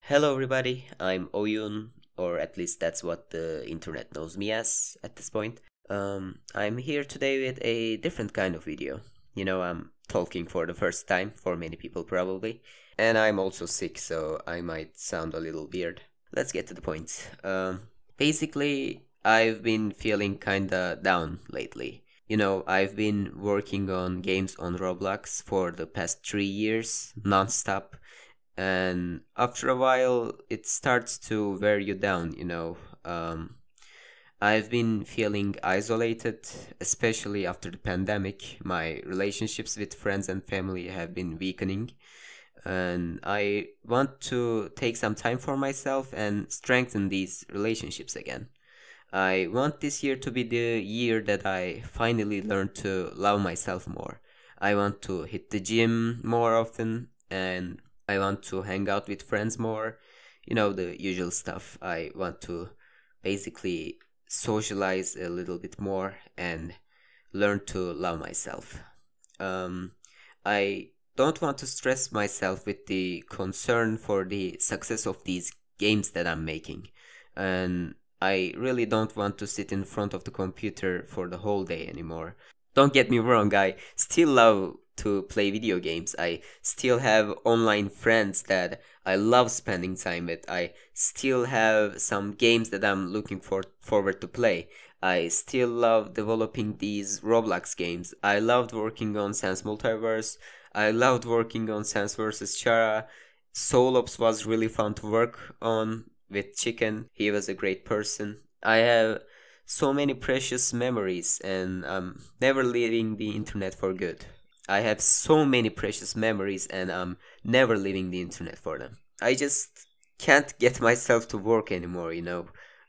Hello, everybody. I'm Oyun, or at least that's what the internet knows me as at this point. I'm here today with a different kind of video. I'm talking for the first time, for many people probably. And I'm also sick, so I might sound a little weird. Let's get to the point. Basically, I've been feeling kinda down lately. I've been working on games on Roblox for the past 3 years, nonstop, and after a while it starts to wear you down. I've been feeling isolated, especially after the pandemic. My relationships with friends and family have been weakening, and I want to take some time for myself and strengthen these relationships again. I want this year to be the year that I finally learn to love myself more. I want to hit the gym more often, and I want to hang out with friends more. The usual stuff. I want to basically socialize a little bit more and learn to love myself. Um, I don't want to stress myself with the concern for the success of these games that I'm making. And I really don't want to sit in front of the computer for the whole day anymore. Don't get me wrong, I still love to play video games. I still have online friends that I love spending time with. I still have some games that I'm looking forward to play. I still love developing these Roblox games. I loved working on Sans Multiverse. I loved working on Sans vs. Chara. Soul Ops was really fun to work on with Chicken. He was a great person. I have so many precious memories, and I'm never leaving the internet for good. I have so many precious memories, and I'm never leaving the internet for them. I just can't get myself to work anymore.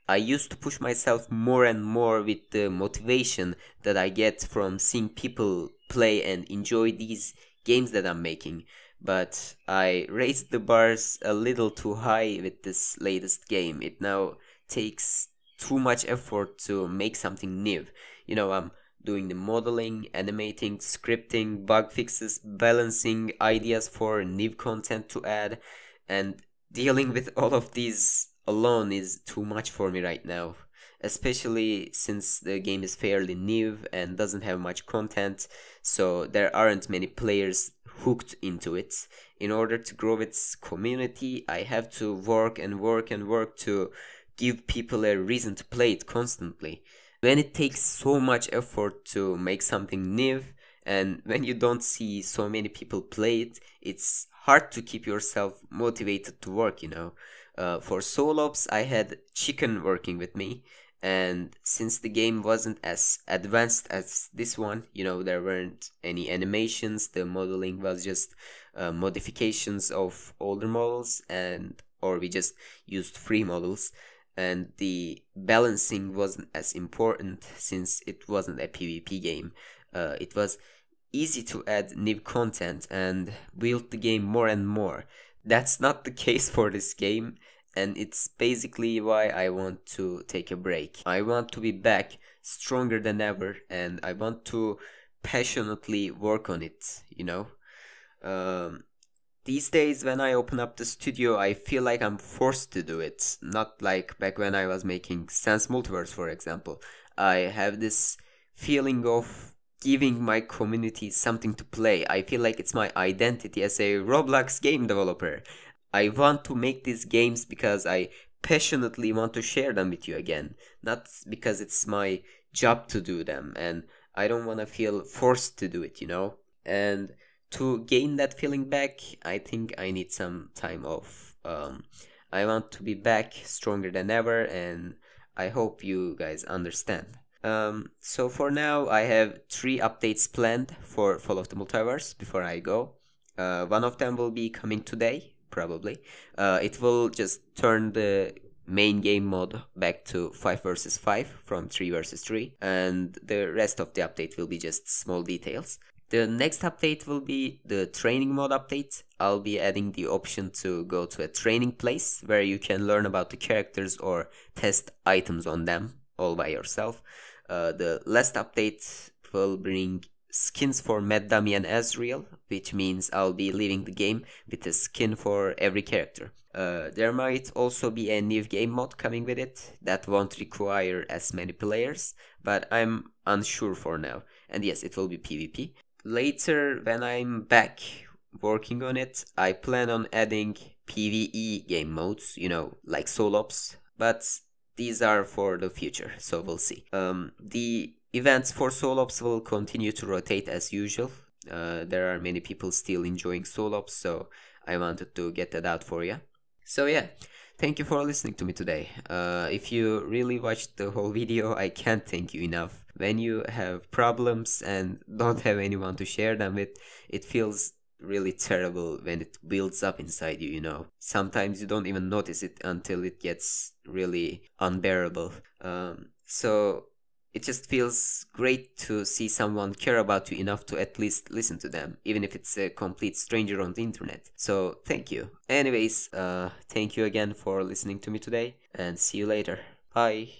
I used to push myself more and more with the motivation that I get from seeing people play and enjoy these games that I'm making. But I raised the bars a little too high with this latest game. It now takes too much effort to make something new. I'm doing the modeling, animating, scripting, bug fixes, balancing ideas for new content to add, and dealing with all of these alone is too much for me right now. Especially since the game is fairly new and doesn't have much content, so there aren't many players hooked into it. In order to grow its community, I have to work and work and work to give people a reason to play it constantly. When it takes so much effort to make something new, and when you don't see so many people play it, it's hard to keep yourself motivated to work. For Soul Ops, I had Chicken working with me, and since the game wasn't as advanced as this one, there weren't any animations. The modeling was just modifications of older models, and or we just used free models, and the balancing wasn't as important since it wasn't a PvP game. It was easy to add new content and build the game more and more. That's not the case for this game, and it's basically why I want to take a break. I want to be back stronger than ever, and I want to passionately work on it. Um, these days, when I open up the studio, I feel like I'm forced to do it. Not like back when I was making Sans Multiverse, for example. I have this feeling of giving my community something to play. I feel like it's my identity as a Roblox game developer. I want to make these games because I passionately want to share them with you again, not because it's my job to do them, and I don't want to feel forced to do it. And to gain that feeling back, I think I need some time off. I want to be back stronger than ever, and I hope you guys understand. So for now, I have 3 updates planned for Fall of the Multiverse before I go. One of them will be coming today, probably. It will just turn the main game mode back to 5 versus 5 from 3 versus 3, and the rest of the update will be just small details. The next update will be the training mode update. I'll be adding the option to go to a training place where you can learn about the characters or test items on them all by yourself. The last update will bring skins for Mad Dummy and Azriel, which means I'll be leaving the game with a skin for every character. There might also be a new game mode coming with it that won't require as many players, but I'm unsure for now. And yes, it will be PvP. Later, when I'm back working on it, I plan on adding PvE game modes, like Soul Ops, but these are for the future, so we'll see. The events for Soul Ops will continue to rotate as usual. There are many people still enjoying Soul Ops, so I wanted to get that out for you. So yeah, thank you for listening to me today. If you really watched the whole video, I can't thank you enough. When you have problems and don't have anyone to share them with, it feels really terrible when it builds up inside you. Sometimes you don't even notice it until it gets really unbearable. So it just feels great to see someone care about you enough to at least listen to them, even if it's a complete stranger on the internet. So thank you. Anyways, thank you again for listening to me today, and see you later. Bye.